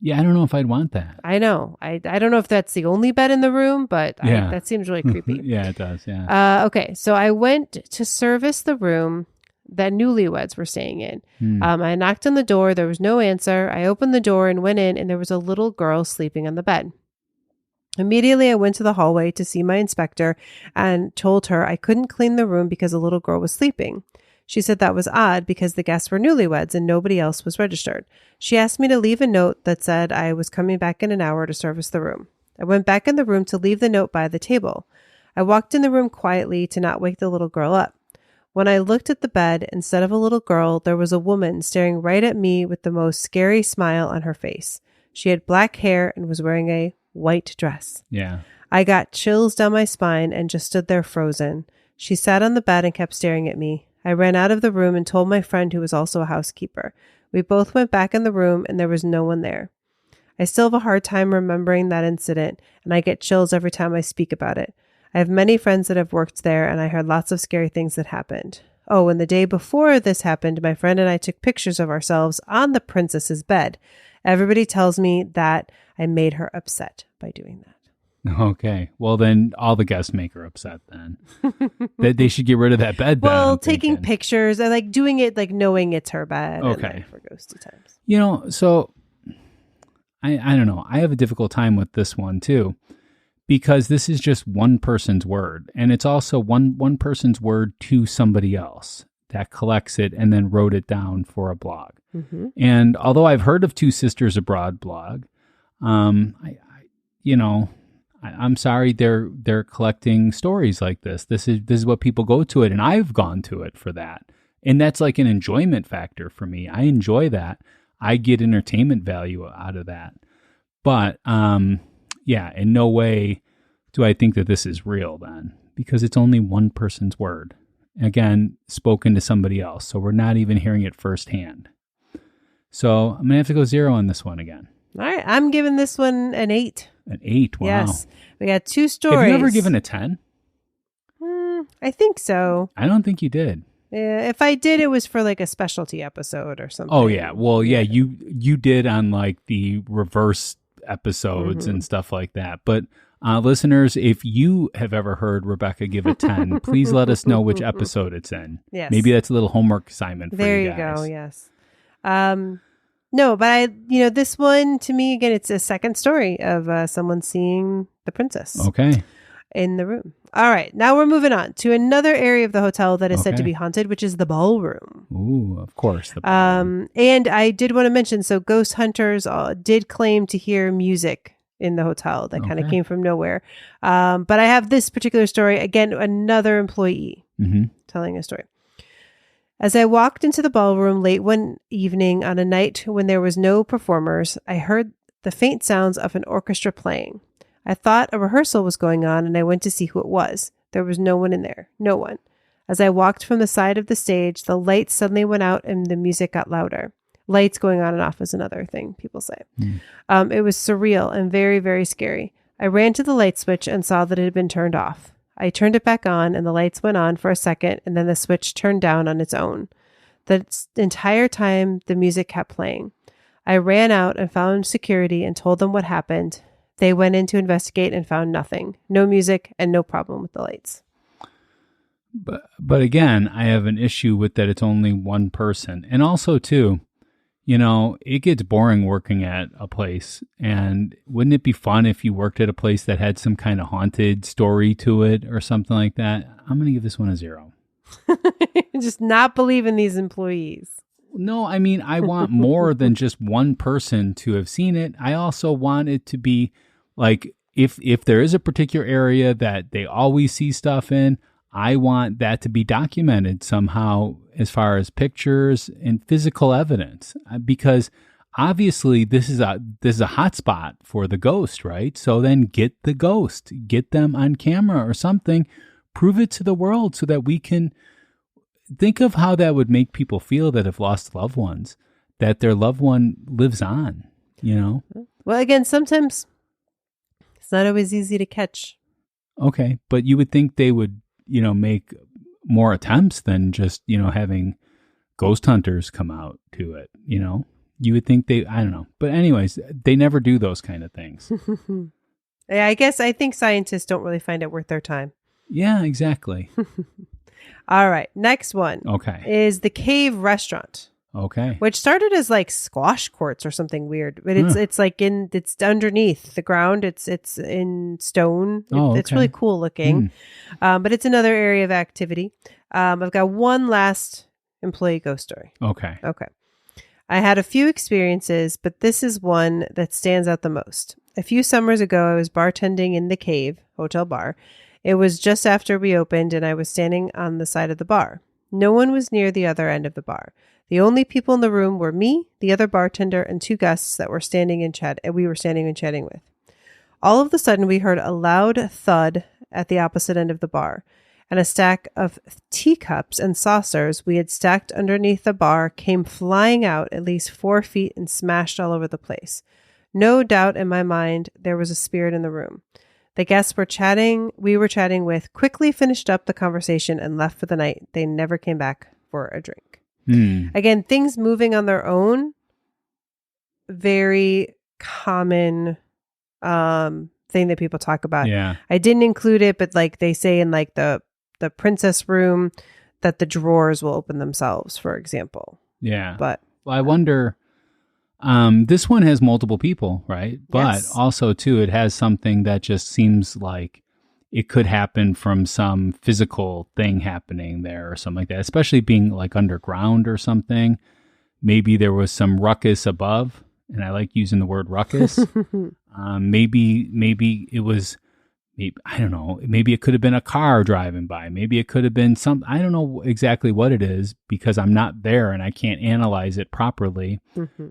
Yeah, I don't know if I'd want that. I know. I don't know if that's the only bed in the room, but that seems really creepy. Yeah, it does. Yeah. Okay, so I went to service the room that newlyweds were staying in. I knocked on the door. There was no answer. I opened the door and went in, and there was a little girl sleeping on the bed. Immediately, I went to the hallway to see my inspector and told her I couldn't clean the room because a little girl was sleeping. She said that was odd because the guests were newlyweds and nobody else was registered. She asked me to leave a note that said I was coming back in an hour to service the room. I went back in the room to leave the note by the table. I walked in the room quietly to not wake the little girl up. When I looked at the bed, instead of a little girl, there was a woman staring right at me with the most scary smile on her face. She had black hair and was wearing a white dress. Yeah. I got chills down my spine and just stood there frozen. She sat on the bed and kept staring at me. I ran out of the room and told my friend, who was also a housekeeper. We both went back in the room and there was no one there. I still have a hard time remembering that incident, and I get chills every time I speak about it. I have many friends that have worked there, and I heard lots of scary things that happened. Oh, and the day before this happened, my friend and I took pictures of ourselves on the princess's bed. Everybody tells me that I made her upset by doing that. Okay. Well, then all the guests make her upset then. They should get rid of that bed then. Well, taking pictures and like doing it like knowing it's her bed. Okay. For ghosty times. You know, so I don't know. I have a difficult time with this one too, because this is just one person's word. And it's also one person's word to somebody else that collects it and then wrote it down for a blog. Mm-hmm. And although I've heard of Two Sisters Abroad blog, I'm sorry they're collecting stories like this. This is what people go to it, and I've gone to it for that. And that's like an enjoyment factor for me. I enjoy that. I get entertainment value out of that. But in no way do I think that this is real then, because it's only one person's word. Again, spoken to somebody else. So we're not even hearing it firsthand. So I'm going to have to go 0 on this one again. All right. I'm giving this one an 8. An 8? Wow. Yes. We got 2 stories. Have you ever given a 10? I think so. I don't think you did. Yeah, if I did, it was for like a specialty episode or something. Oh, yeah. Well, yeah, you did on like the reverse episodes and stuff like that. But listeners, if you have ever heard Rebecca give a 10, please let us know which episode it's in. Yes. Maybe that's a little homework assignment for you guys. There you go, yes. No, but this one, to me, again, it's a second story of someone seeing the princess. Okay. In the room. All right. Now we're moving on to another area of the hotel that is said to be haunted, which is the ballroom. Ooh, of course. The ballroom. And I did want to mention, so ghost hunters did claim to hear music in the hotel that kind of came from nowhere. But I have this particular story, again, another employee telling a story. As I walked into the ballroom late one evening on a night when there was no performers, I heard the faint sounds of an orchestra playing. I thought a rehearsal was going on and I went to see who it was. There was no one in there. No one. As I walked from the side of the stage, the lights suddenly went out and the music got louder. Lights going on and off is another thing people say. It was surreal and very, very scary. I ran to the light switch and saw that it had been turned off. I turned it back on and the lights went on for a second and then the switch turned down on its own. The entire time the music kept playing. I ran out and found security and told them what happened. They went in to investigate and found nothing. No music and no problem with the lights. But again, I have an issue with that it's only one person. And also, too, it gets boring working at a place. And wouldn't it be fun if you worked at a place that had some kind of haunted story to it or something like that? I'm going to give this one a 0. Just not believe in these employees. No, I mean, I want more than just one person to have seen it. I also want it to be like, if there is a particular area that they always see stuff in, I want that to be documented somehow as far as pictures and physical evidence, because obviously this is a hot spot for the ghost, right? So then get the ghost, get them on camera or something, prove it to the world so that we can think of how that would make people feel that have lost loved ones, that their loved one lives on, Well, again, sometimes it's not always easy to catch. Okay. But you would think they would, make more attempts than just, having ghost hunters come out to it, You would think I don't know. But anyways, they never do those kind of things. Yeah, I think scientists don't really find it worth their time. Yeah, exactly. All right. Next one. Okay. Is the Cave Restaurant. Okay. Which started as like squash courts or something weird, but it's like it's underneath the ground. It's in stone. It's really cool looking. But it's another area of activity. I've got one last employee ghost story. Okay. I had a few experiences, but this is one that stands out the most. A few summers ago, I was bartending in the Cave Hotel bar. It was just after we opened, and I was standing on the side of the bar. No one was near the other end of the bar. The only people in the room were me, the other bartender, and two guests that were standing and chatting with. All of a sudden, we heard a loud thud at the opposite end of the bar, and a stack of teacups and saucers we had stacked underneath the bar came flying out at least 4 feet and smashed all over the place. No doubt in my mind, there was a spirit in the room. The guests we were chatting with quickly finished up the conversation and left for the night. They never came back for a drink. Again, things moving on their own, very common thing that people talk about. Yeah. I didn't include it, but like they say in like the princess room that the drawers will open themselves, for example. Yeah. But I wonder, this one has multiple people, right? But also too, it has something that just seems like it could happen from some physical thing happening there or something like that, especially being like underground or something. Maybe there was some ruckus above, and I like using the word ruckus. Maybe it was, I don't know, maybe it could have been a car driving by. Maybe it could have been I don't know exactly what it is because I'm not there and I can't analyze it properly.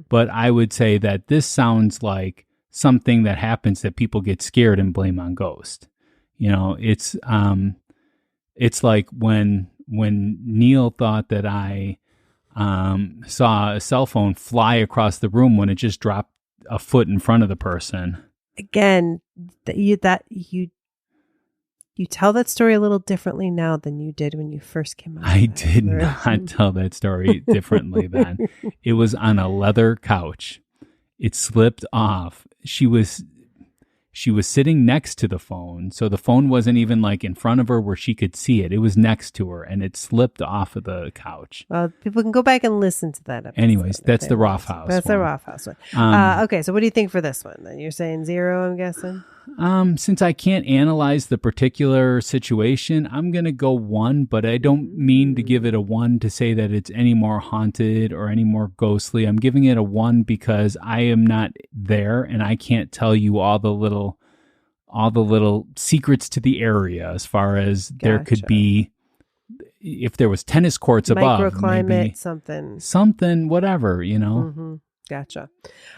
But I would say that this sounds like something that happens that people get scared and blame on ghosts. It's like when Neil thought that I saw a cell phone fly across the room when it just dropped a foot in front of the person. Again, you tell that story a little differently now than you did when you first came out. I did not tell that story differently then. It was on a leather couch. It slipped off. She was sitting next to the phone, so the phone wasn't even like in front of her where she could see it. It was next to her, and it slipped off of the couch. Well, people can go back and listen to that episode. Anyways, that's the Roth House. That's the Roth House one. Okay, so what do you think for this one? Then you're saying 0, I'm guessing? Since I can't analyze the particular situation, I'm going to go 1, but I don't mean to give it a 1 to say that it's any more haunted or any more ghostly. I'm giving it a 1 because I am not there and I can't tell you all the little secrets to the area as far as there could be, if there was tennis courts above. Microclimate, something, whatever, Gotcha.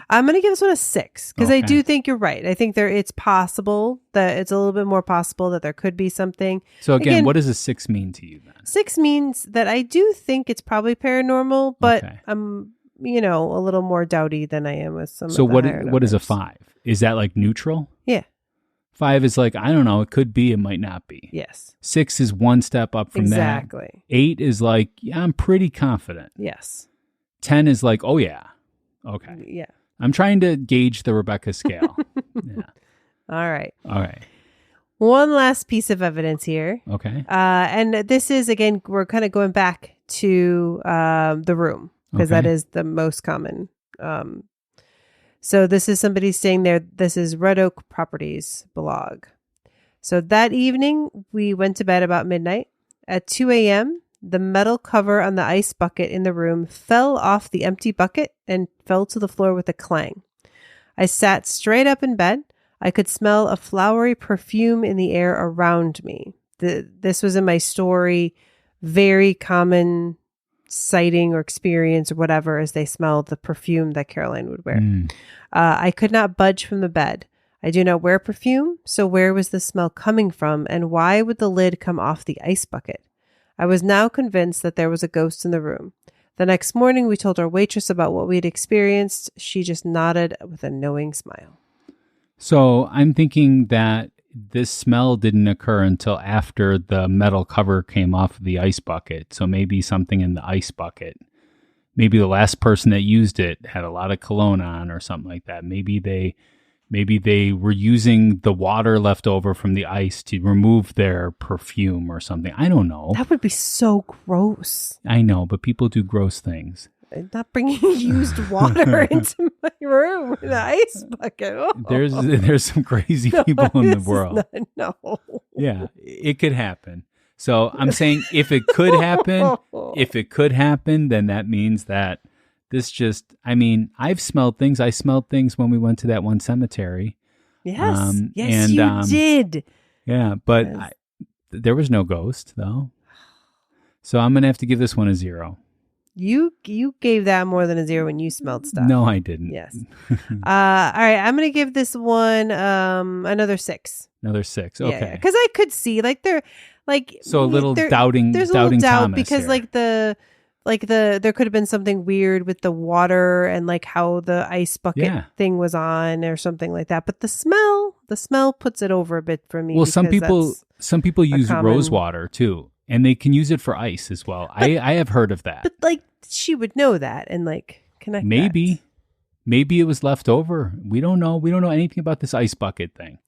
I'm going to give this one a 6 because I do think you're right. I think it's possible that it's a little bit more possible that there could be something. So again, what does a 6 mean to you then? 6 means that I do think it's probably paranormal, but I'm, a little more doubty than I am with some of the higher what is a 5? Is that like neutral? Yeah. 5 is like, I don't know, it could be, it might not be. Yes. 6 is one step up from that. Exactly. 8 is like, yeah, I'm pretty confident. Yes. 10 is like, oh yeah. Okay. Yeah. I'm trying to gauge the Rebecca scale. Yeah. All right. One last piece of evidence here. Okay. And this is, again, we're kind of going back to the room because that is the most common. So this is somebody staying there. This is Red Oak Properties blog. So that evening, we went to bed about midnight. At 2 a.m., the metal cover on the ice bucket in the room fell off the empty bucket and fell to the floor with a clang. I sat straight up in bed. I could smell a flowery perfume in the air around me. This was in my story. Very common sighting or experience or whatever as they smelled the perfume that Caroline would wear. I could not budge from the bed. I do not wear perfume, so where was the smell coming from and why would the lid come off the ice bucket? I was now convinced that there was a ghost in the room. The next morning, we told our waitress about what we'd experienced. She just nodded with a knowing smile. So I'm thinking that this smell didn't occur until after the metal cover came off of the ice bucket. So maybe something in the ice bucket. Maybe the last person that used it had a lot of cologne on or something like that. Maybe they were using the water left over from the ice to remove their perfume or something. I don't know. That would be so gross. I know, but people do gross things. I'm not bringing used water into my room in an ice bucket. Oh. There's some crazy people in the world. No. Yeah, it could happen. So I'm saying if it could happen, then that means that I've smelled things. I smelled things when we went to that one cemetery. Yes. You did. Yeah, but there was no ghost though. So I'm going to have to give this one a 0. You gave that more than a 0 when you smelled stuff. No, I didn't. Yes. All right. I'm going to give this one another 6. Another 6. Okay. Yeah, because I could see so a little doubting. There's a little doubt Thomas because here. There could have been something weird with the water and like how the ice bucket thing was on or something like that. But the smell puts it over a bit for me. Well, some people use rose water too. And they can use it for ice as well. I have heard of that. But she would know that and connect. Maybe it was left over. We don't know. We don't know anything about this ice bucket thing.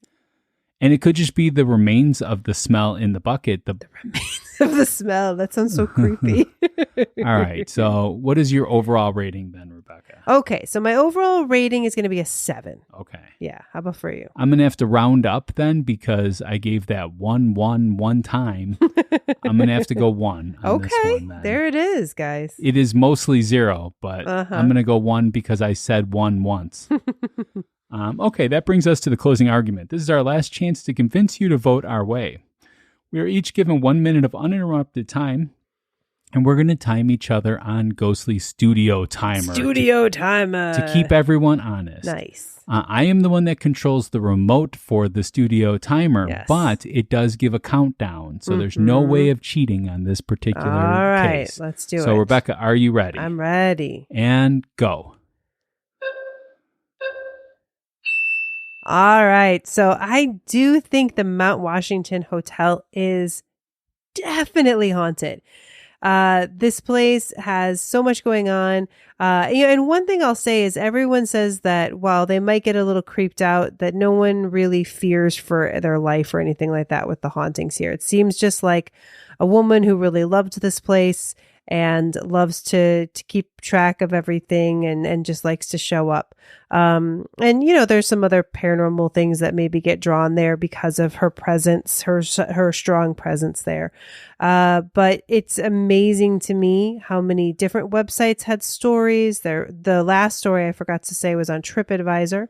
And it could just be the remains of the smell in the bucket. The remains of the smell. That sounds so creepy. All right. So what is your overall rating then, Rebecca? Okay. So my overall rating is going to be a 7. Okay. Yeah. How about for you? I'm going to have to round up then because I gave that 1 time. I'm going to have to go 1. Okay. This one, there it is, guys. It is mostly 0, but I'm going to go 1 because I said 1 once. Okay, that brings us to the closing argument. This is our last chance to convince you to vote our way. We are each given 1 minute of uninterrupted time, and we're going to time each other on Ghostly Studio Timer. To keep everyone honest. Nice. I am the one that controls the remote for the studio timer, but it does give a countdown, so there's no way of cheating on this particular case. All right, let's do it. So, Rebecca, are you ready? I'm ready. And go. All right. So I do think the Mount Washington Hotel is definitely haunted. This place has so much going on. And one thing I'll say is everyone says that while they might get a little creeped out, that no one really fears for their life or anything like that with the hauntings here. It seems just like a woman who really loved this place and loves to keep track of everything and just likes to show up. And, there's some other paranormal things that maybe get drawn there because of her presence, her strong presence there. But it's amazing to me how many different websites had stories there. The last story I forgot to say was on TripAdvisor.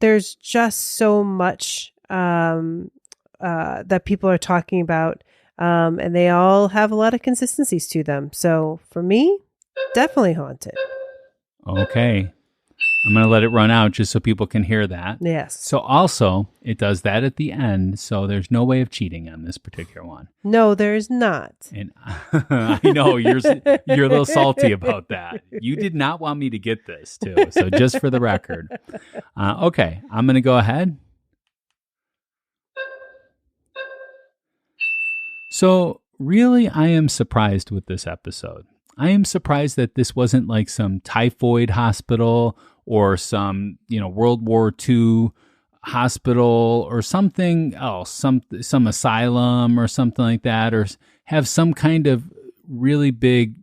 There's just so much, that people are talking about. And they all have a lot of consistencies to them. So for me, definitely haunted. Okay. I'm going to let it run out just so people can hear that. Yes. So also, it does that at the end. So there's no way of cheating on this particular one. No, there's not. And I know you're a little salty about that. You did not want me to get this too. So just for the record. Okay. I'm going to go ahead. So really, I am surprised with this episode. I am surprised that this wasn't like some typhoid hospital or some, World War II hospital or something else, some asylum or something like that, or have some kind of really big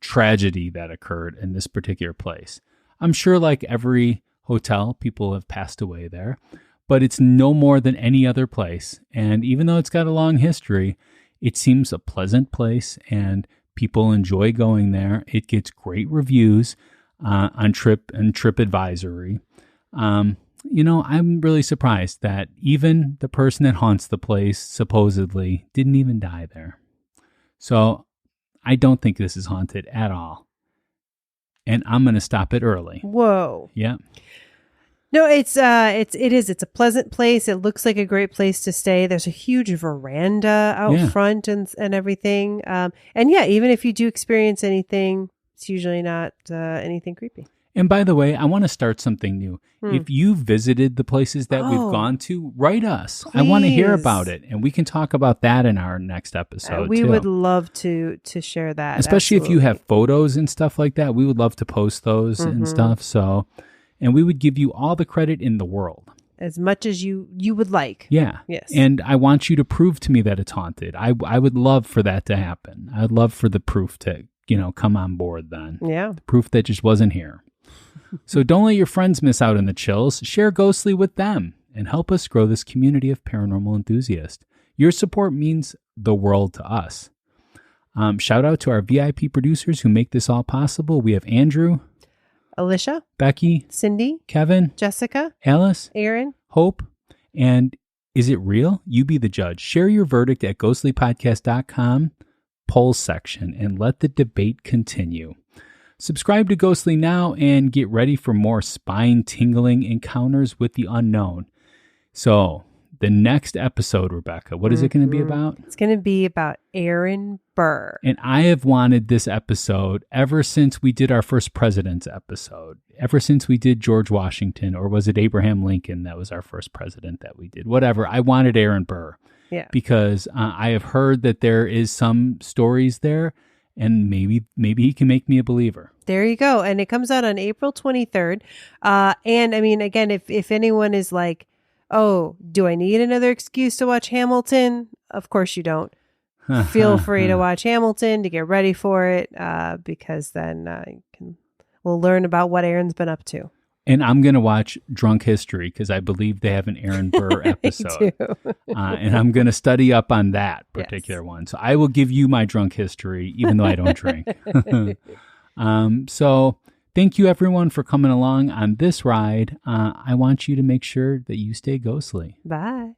tragedy that occurred in this particular place. I'm sure like every hotel, people have passed away there, but it's no more than any other place. And even though it's got a long history, it seems a pleasant place and people enjoy going there. It gets great reviews on TripAdvisor. I'm really surprised that even the person that haunts the place supposedly didn't even die there. So I don't think this is haunted at all. And I'm going to stop it early. Whoa. Yeah. No, it's a pleasant place. It looks like a great place to stay. There's a huge veranda out front and everything. And yeah, even if you do experience anything, it's usually not anything creepy. And by the way, I want to start something new. If you visited the places that we've gone to, write us. Please. I want to hear about it. And we can talk about that in our next episode. We would love to share that. Especially if you have photos and stuff like that. We would love to post those and stuff. So, and we would give you all the credit in the world. As much as you would like. Yeah. Yes. And I want you to prove to me that it's haunted. I would love for that to happen. I'd love for the proof to, come on board then. Yeah. The proof that just wasn't here. So don't let your friends miss out on the chills. Share Ghostly with them and help us grow this community of paranormal enthusiasts. Your support means the world to us. Shout out to our VIP producers who make this all possible. We have Andrew, Alicia, Becky, Cindy, Kevin, Jessica, Alice, Aaron, Hope, and is it real? You be the judge. Share your verdict at ghostlypodcast.com polls section and let the debate continue. Subscribe to Ghostly now and get ready for more spine-tingling encounters with the unknown. So, the next episode, Rebecca, what is it going to be about? It's going to be about Aaron Burr. And I have wanted this episode ever since we did our first president's episode, ever since we did George Washington, or was it Abraham Lincoln that was our first president that we did? Whatever. I wanted Aaron Burr. Yeah. Because I have heard that there is some stories there, and maybe he can make me a believer. There you go. And it comes out on April 23rd. And I mean, again, if anyone is like, oh, do I need another excuse to watch Hamilton? Of course you don't. Feel free to watch Hamilton to get ready for it, because then we'll learn about what Aaron's been up to. And I'm going to watch Drunk History because I believe they have an Aaron Burr episode. And I'm going to study up on that particular one. So I will give you my drunk history, even though I don't drink. So thank you, everyone, for coming along on this ride. I want you to make sure that you stay ghostly. Bye.